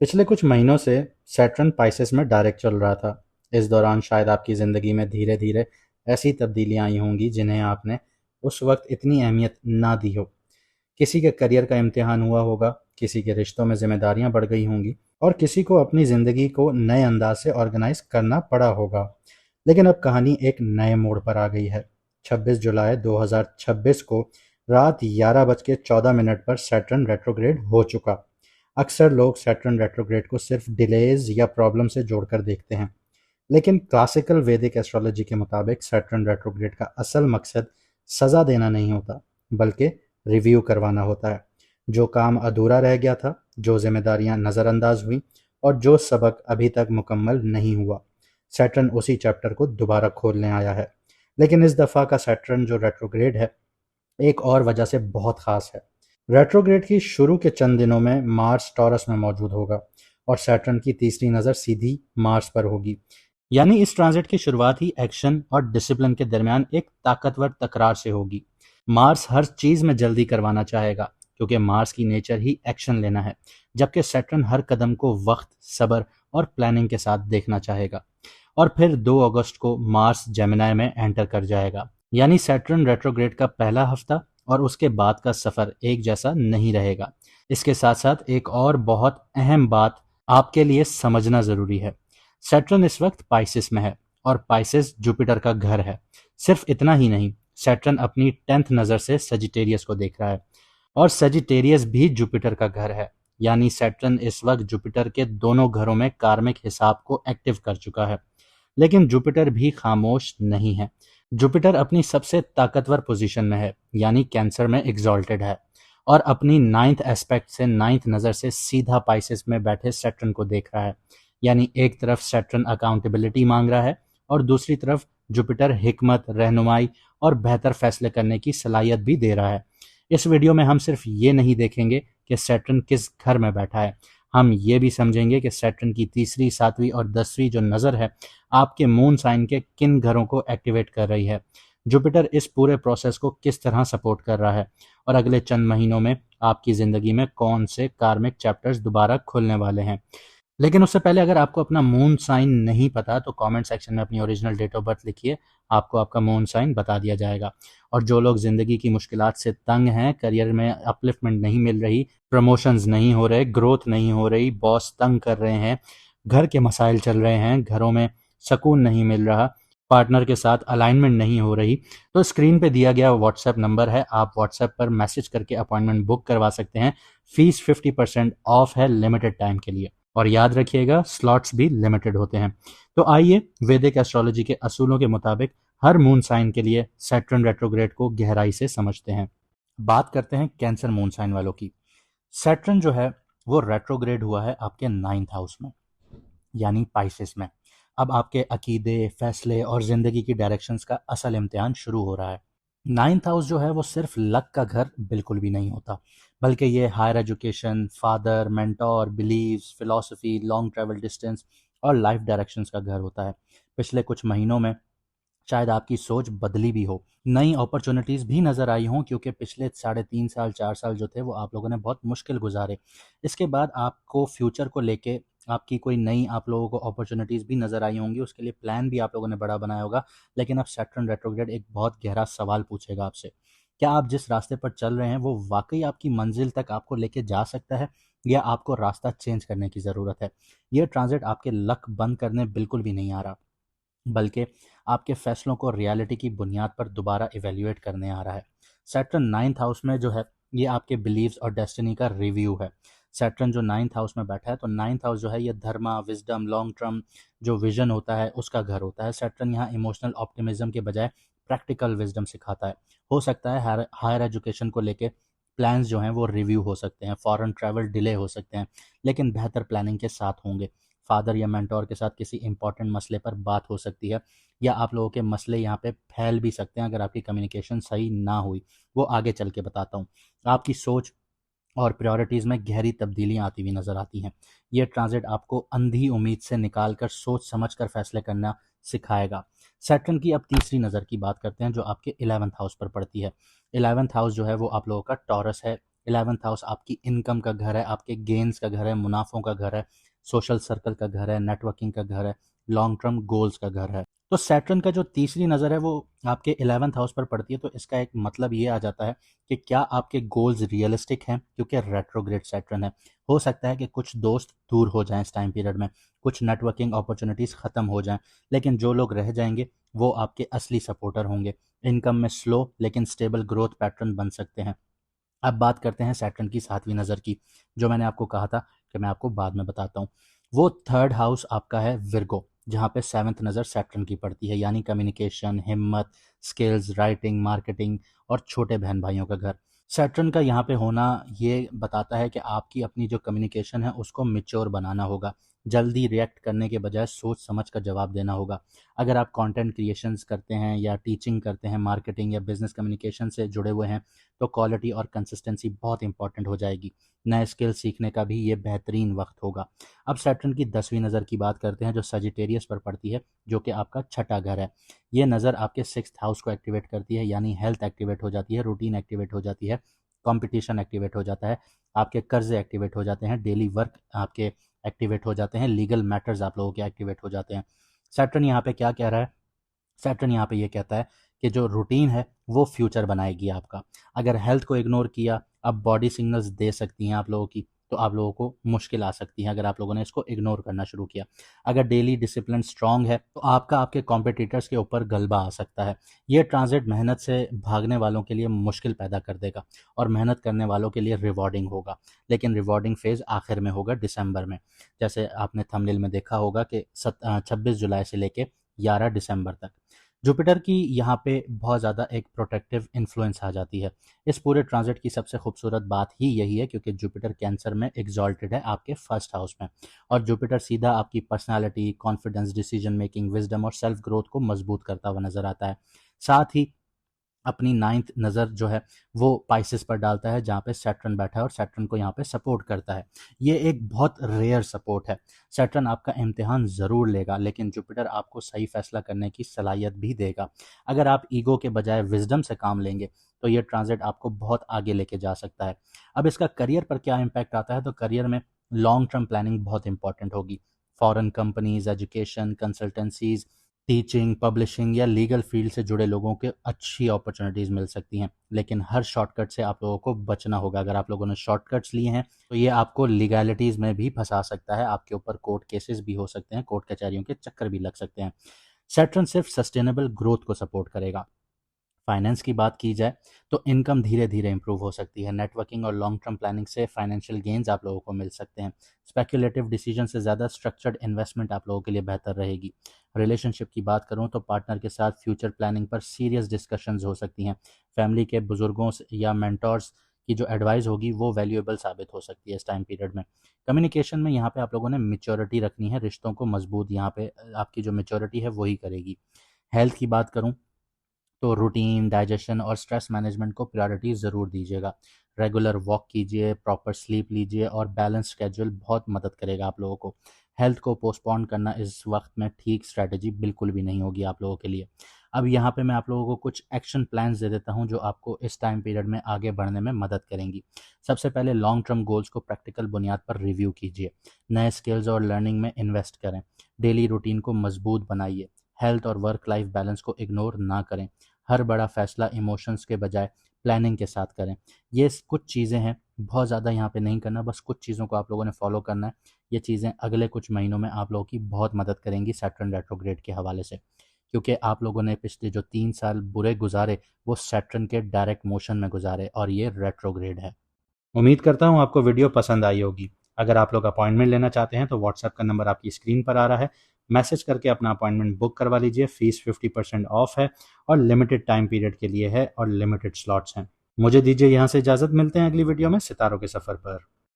पिछले कुछ महीनों से सैटर्न पाइसेस में डायरेक्ट चल रहा था। इस दौरान शायद आपकी ज़िंदगी में धीरे धीरे ऐसी तब्दीलियां आई होंगी जिन्हें आपने उस वक्त इतनी अहमियत ना दी हो। किसी के करियर का इम्तिहान हुआ होगा, किसी के रिश्तों में जिम्मेदारियां बढ़ गई होंगी और किसी को अपनी ज़िंदगी को नए अंदाज से ऑर्गेनाइज करना पड़ा होगा। लेकिन अब कहानी एक नए मोड़ पर आ गई है। 26 जुलाई 2026 को रात 11:14 पर सैटर्न रेट्रोग्रेड हो चुका। अक्सर लोग सैटर्न रेट्रोग्रेड को सिर्फ डिलेज या प्रॉब्लम से जोड़कर देखते हैं, लेकिन क्लासिकल वैदिक एस्ट्रोलॉजी के मुताबिक सैटर्न रेट्रोग्रेड का असल मकसद सज़ा देना नहीं होता, बल्कि रिव्यू करवाना होता है। जो काम अधूरा रह गया था, जो जिम्मेदारियां नज़रअंदाज हुई और जो सबक अभी तक मुकम्मल नहीं हुआ, सैटर्न उसी चैप्टर को दोबारा खोलने आया है। लेकिन इस दफ़ा का सैटर्न जो रेट्रोग्रेड है, एक और वजह से बहुत ख़ास है। रेट्रोग्रेड की शुरू के चंद दिनों में मार्स टॉरस में मौजूद होगा और सैटर्न की तीसरी नज़र सीधी मार्स पर होगी। यानी इस ट्रांजिट की शुरुआत ही एक्शन और डिसिप्लिन के दरमियान एक ताकतवर तकरार से होगी। मार्स हर चीज़ में जल्दी करवाना चाहेगा, क्योंकि मार्स की नेचर ही एक्शन लेना है, जबकि सैटर्न हर कदम को वक्त, सब्र और प्लानिंग के साथ देखना चाहेगा। और फिर 2 अगस्त को मार्स जेमिनी में एंटर कर जाएगा। यानी सैटर्न रेट्रोग्रेड का पहला हफ्ता और उसके बाद का सफ़र एक जैसा नहीं रहेगा। इसके साथ साथ एक और बहुत अहम बात आपके लिए समझना ज़रूरी है। सैटर्न इस वक्त पाइसिस में है और पाइसिस जुपिटर का घर है। सिर्फ इतना ही नहीं, सैटर्न अपनी 10th नज़र से सजिटेरियस को देख रहा है और सजिटेरियस भी जुपिटर का घर है। यानी सैटर्न इस वक्त जुपिटर के दोनों घरों में कार्मिक हिसाब को एक्टिव कर चुका है। लेकिन जुपिटर भी खामोश नहीं है। जुपिटर अपनी सबसे ताकतवर पोजीशन में है, यानी कैंसर में एग्जॉल्टेड है और अपनी 9th एस्पेक्ट से 9th नज़र से सीधा पाइसेस में बैठे सैटर्न को देख रहा है। यानी एक तरफ सैटर्न अकाउंटेबिलिटी मांग रहा है और दूसरी तरफ जुपिटर हिकमत, रहनुमाई और बेहतर फैसले करने की सलाहियत भी दे रहा है। इस वीडियो में हम सिर्फ ये नहीं देखेंगे कि सैटर्न किस घर में बैठा है, हम ये भी समझेंगे कि सैटर्न की तीसरी, 7वीं और 10वीं जो नज़र है आपके मून साइन के किन घरों को एक्टिवेट कर रही है। जुपिटर इस पूरे प्रोसेस को किस तरह सपोर्ट कर रहा है और अगले चंद महीनों में आपकी ज़िंदगी में कौन से कार्मिक चैप्टर्स दोबारा खुलने वाले हैं। लेकिन उससे पहले अगर आपको अपना मून साइन नहीं पता तो कमेंट सेक्शन में अपनी ओरिजिनल डेट ऑफ बर्थ लिखिए, आपको आपका मून साइन बता दिया जाएगा। और जो लोग ज़िंदगी की मुश्किलात से तंग हैं, करियर में अपलिफ्टमेंट नहीं मिल रही, प्रमोशंस नहीं हो रहे, ग्रोथ नहीं हो रही, बॉस तंग कर रहे हैं, घर के मसाइल चल रहे हैं, घरों में सुकून नहीं मिल रहा, पार्टनर के साथ अलाइनमेंट नहीं हो रही, तो स्क्रीन पे दिया गया व्हाट्सएप नंबर है, आप व्हाट्सएप पर मैसेज करके अपॉइंटमेंट बुक करवा सकते हैं। फीस 50% ऑफ है लिमिटेड टाइम के लिए, और याद रखिएगा स्लॉट्स भी लिमिटेड होते हैं। तो आइए वैदिक एस्ट्रोलॉजी के असूलों के मुताबिक हर मून साइन के लिए सैटर्न रेट्रोग्रेड को गहराई से समझते हैं। बात करते हैं कैंसर मून साइन वालों की। सैटर्न जो है वो रेट्रोग्रेड हुआ है आपके 9th हाउस में, यानी पाइसेस में। अब आपके अकीदे, फैसले और ज़िंदगी की डायरेक्शंस का असल इम्तिहान शुरू हो रहा है। 9th हाउस जो है वो सिर्फ लक का घर बिल्कुल भी नहीं होता, बल्कि ये higher education, father, mentor, believes, philosophy, long travel distance और लाइफ डायरेक्शंस का घर होता है। पिछले कुछ महीनों में शायद आपकी सोच बदली भी हो, नई अपॉर्चुनिटीज़ भी नज़र आई हों, क्योंकि पिछले 3.5 साल 4 साल जो थे वो आप लोगों ने बहुत मुश्किल गुजारे। इसके बाद आपको फ्यूचर को लेके आपकी कोई नई आप लोगों को अपॉर्चुनिटीज़ भी नज़र आई होंगी, उसके लिए प्लान भी आप लोगों ने बड़ा बनाया होगा। लेकिन अब सैटर्न रेट्रोग्रेड एक बहुत गहरा सवाल पूछेगा आपसे, क्या आप जिस रास्ते पर चल रहे हैं वो वाकई आपकी मंजिल तक आपको लेके जा सकता है, या आपको रास्ता चेंज करने की ज़रूरत है। यह ट्रांजिट आपके लक बंद करने बिल्कुल भी नहीं आ रहा, बल्कि आपके फैसलों को रियलिटी की बुनियाद पर दोबारा इवेल्युएट करने आ रहा है। सैटर्न 9th हाउस में जो है ये आपके बिलीव्स और डेस्टिनी का रिव्यू है। सैटर्न जो 9th हाउस में बैठा है, तो 9th हाउस जो है ये धर्मा, विजडम, लॉन्ग टर्म जो विजन होता है उसका घर होता है। सैटर्न यहाँ इमोशनल ऑप्टिमिज्म के बजाय प्रैक्टिकल विजडम सिखाता है। हो सकता है हायर एजुकेशन को लेके प्लान्स जो हैं वो रिव्यू हो सकते हैं, फॉरेन ट्रैवल डिले हो सकते हैं, लेकिन बेहतर प्लानिंग के साथ होंगे। फादर या मेंटोर के साथ किसी इंपॉर्टेंट मसले पर बात हो सकती है, या आप लोगों के मसले यहाँ पे फैल भी सकते हैं अगर आपकी कम्युनिकेशन सही ना हुई। वो आगे चल के बताता हूँ। आपकी सोच और प्रायोरिटीज़ में गहरी तब्दीलियाँ आती हुई नज़र आती हैं। ये ट्रांजिट आपको अंधी उम्मीद से निकाल कर सोच समझ कर फैसले करना सिखाएगा। सैटर्न की अब तीसरी नज़र की बात करते हैं, जो आपके 11th हाउस पर पड़ती है। 11th हाउस जो है वो आप लोगों का टॉरस है। 11th हाउस आपकी इनकम का घर है, आपके गेन्स का घर है, मुनाफों का घर है, सोशल सर्कल का घर है, नेटवर्किंग का घर है, लॉन्ग टर्म गोल्स का घर है। तो सैटर्न का जो तीसरी नज़र है वो आपके 11th हाउस पर पड़ती है, तो इसका एक मतलब ये आ जाता है कि क्या आपके गोल्स रियलिस्टिक हैं, क्योंकि रेट्रोग्रेड सैटर्न है। हो सकता है कि कुछ दोस्त दूर हो जाएं इस टाइम पीरियड में, कुछ नेटवर्किंग अपॉर्चुनिटीज़ ख़त्म हो जाएं, लेकिन जो लोग रह जाएंगे वो आपके असली सपोर्टर होंगे। इनकम में स्लो लेकिन स्टेबल ग्रोथ पैटर्न बन सकते हैं। अब बात करते हैं सैटर्न की 7वीं नज़र की, जो मैंने आपको कहा था कि मैं आपको बाद में बताता हूँ। वो थर्ड हाउस आपका है विर्गो, जहाँ पे 7th नज़र सैटर्न की पड़ती है, यानी कम्युनिकेशन, हिम्मत, स्किल्स, राइटिंग, मार्केटिंग और छोटे बहन भाइयों का घर। सैटर्न का यहाँ पे होना ये बताता है कि आपकी अपनी जो कम्युनिकेशन है उसको मिच्योर बनाना होगा, जल्दी रिएक्ट करने के बजाय सोच समझ कर जवाब देना होगा। अगर आप कंटेंट क्रिएशंस करते हैं या टीचिंग करते हैं, मार्केटिंग या बिजनेस कम्युनिकेशन से जुड़े हुए हैं, तो क्वालिटी और कंसिस्टेंसी बहुत इंपॉर्टेंट हो जाएगी। नए स्किल सीखने का भी ये बेहतरीन वक्त होगा। अब सैटर्न की 10वीं नज़र की बात करते हैं, जो सजिटेरियस पर पड़ती है, जो कि आपका छठा घर है। ये नज़र आपके 6th हाउस को एक्टिवेट करती है, यानी हेल्थ एक्टिवेट हो जाती है, रूटीन एक्टिवेट हो जाती है, कंपटीशन एक्टिवेट हो जाता है, आपके कर्जे एक्टिवेट हो जाते हैं, डेली वर्क आपके एक्टिवेट हो जाते हैं, लीगल मैटर्स आप लोगों के एक्टिवेट हो जाते हैं। सैटर्न यहाँ पे क्या कह रहा है? सैटर्न यहाँ पे ये कहता है कि जो रूटीन है वो फ्यूचर बनाएगी आपका। अगर हेल्थ को इग्नोर किया, अब बॉडी सिग्नल्स दे सकती हैं आप लोगों की, तो आप लोगों को मुश्किल आ सकती है अगर आप लोगों ने इसको इग्नोर करना शुरू किया। अगर डेली डिसिप्लिन स्ट्रांग है तो आपका आपके कॉम्पिटिटर्स के ऊपर गलबा आ सकता है। ये ट्रांजिट मेहनत से भागने वालों के लिए मुश्किल पैदा कर देगा और मेहनत करने वालों के लिए रिवॉर्डिंग होगा, लेकिन रिवॉर्डिंग फेज़ आखिर में होगा दिसंबर में। जैसे आपने थंबनेल में देखा होगा कि 26 जुलाई से लेके 11 दिसंबर तक। जुपिटर की यहाँ पे बहुत ज़्यादा एक प्रोटेक्टिव इन्फ्लुएंस आ जाती है। इस पूरे ट्रांजिट की सबसे खूबसूरत बात ही यही है, क्योंकि जुपिटर कैंसर में एग्जॉल्टेड है आपके फर्स्ट हाउस में, और जुपिटर सीधा आपकी personality, confidence, decision making, wisdom और सेल्फ ग्रोथ को मजबूत करता हुआ नजर आता है। साथ ही अपनी 9th नज़र जो है वो पाइसेस पर डालता है, जहाँ पे सैटर्न बैठा है और सैटर्न को यहाँ पे सपोर्ट करता है। ये एक बहुत रेयर सपोर्ट है। सैटर्न आपका इम्तिहान ज़रूर लेगा, लेकिन जुपिटर आपको सही फैसला करने की सलाहियत भी देगा। अगर आप ईगो के बजाय विजडम से काम लेंगे तो ये ट्रांजिट आपको बहुत आगे लेके जा सकता है। अब इसका करियर पर क्या इम्पैक्ट आता है, तो करियर में लॉन्ग टर्म प्लानिंग बहुत इंपॉर्टेंट होगी। Foreign companies, education, consultancies, teaching, publishing या लीगल फील्ड से जुड़े लोगों के अच्छी अपॉर्चुनिटीज़ मिल सकती हैं, लेकिन हर शॉर्टकट से आप लोगों को बचना होगा। अगर आप लोगों ने शॉर्टकट्स लिए हैं तो ये आपको लीगैलिटीज़ में भी फंसा सकता है, आपके ऊपर कोर्ट केसेस भी हो सकते हैं, कोर्ट कचहरियों के चक्कर भी लग सकते हैं। सैटर्न सिर्फ सस्टेनेबल ग्रोथ को सपोर्ट करेगा। फाइनेंस की बात की जाए तो इनकम धीरे धीरे इंप्रूव हो सकती है। नेटवर्किंग और लॉन्ग टर्म प्लानिंग से फाइनेंशियल गेन्स आप लोगों को मिल सकते हैं। स्पेक्युलेटिव डिसीजन से ज़्यादा स्ट्रक्चर्ड इन्वेस्टमेंट आप लोगों के लिए बेहतर रहेगी। रिलेशनशिप की बात करूं तो पार्टनर के साथ फ्यूचर प्लानिंग पर सीरियस डिस्कशंस हो सकती हैं। फैमिली के बुजुर्गों या मेंटर्स की जो एडवाइस होगी वो वैल्यूएबल साबित हो सकती है इस टाइम पीरियड में। कम्युनिकेशन में यहाँ पे आप लोगों ने मेच्योरिटी रखनी है, रिश्तों को मजबूत यहाँ पे आपकी जो मेच्योरिटी है वही करेगी। हेल्थ की बात करूँ तो रूटीन, डाइजेशन और स्ट्रेस मैनेजमेंट को प्रायोरिटी ज़रूर दीजिएगा। रेगुलर वॉक कीजिए, प्रॉपर स्लीप लीजिए और बैलेंस स्केड्यूल बहुत मदद करेगा आप लोगों को। हेल्थ को पोस्टपोन करना इस वक्त में ठीक स्ट्रैटेजी बिल्कुल भी नहीं होगी आप लोगों के लिए। अब यहाँ पे मैं आप लोगों को कुछ एक्शन प्लान्स दे देता हूँ जो आपको इस टाइम पीरियड में आगे बढ़ने में मदद करेंगी। सबसे पहले लॉन्ग टर्म गोल्स को प्रैक्टिकल बुनियाद पर रिव्यू कीजिए। नए स्किल्स और लर्निंग में इन्वेस्ट करें। डेली रूटीन को मजबूत बनाइए। हेल्थ और वर्क लाइफ बैलेंस को इग्नोर ना करें। हर बड़ा फैसला इमोशंस के बजाय प्लानिंग के साथ करें। ये कुछ चीज़ें हैं, बहुत ज़्यादा यहाँ पे नहीं करना, बस कुछ चीज़ों को आप लोगों ने फॉलो करना है। ये चीज़ें अगले कुछ महीनों में आप लोगों की बहुत मदद करेंगी सैटर्न रेट्रोग्रेड के हवाले से, क्योंकि आप लोगों ने पिछले जो 3 साल बुरे गुजारे वो सैटर्न के डायरेक्ट मोशन में गुजारे और ये रेट्रोग्रेड है। उम्मीद करता हूँ आपको वीडियो पसंद आई होगी। अगर आप लोग अपॉइंटमेंट लेना चाहते हैं तो व्हाट्सएप का नंबर आपकी स्क्रीन पर आ रहा है, मैसेज करके अपना अपॉइंटमेंट बुक करवा लीजिए। फीस 50% ऑफ है और लिमिटेड टाइम पीरियड के लिए है और लिमिटेड स्लॉट्स हैं। मुझे दीजिए यहाँ से इजाज़त, मिलते हैं अगली वीडियो में सितारों के सफ़र पर।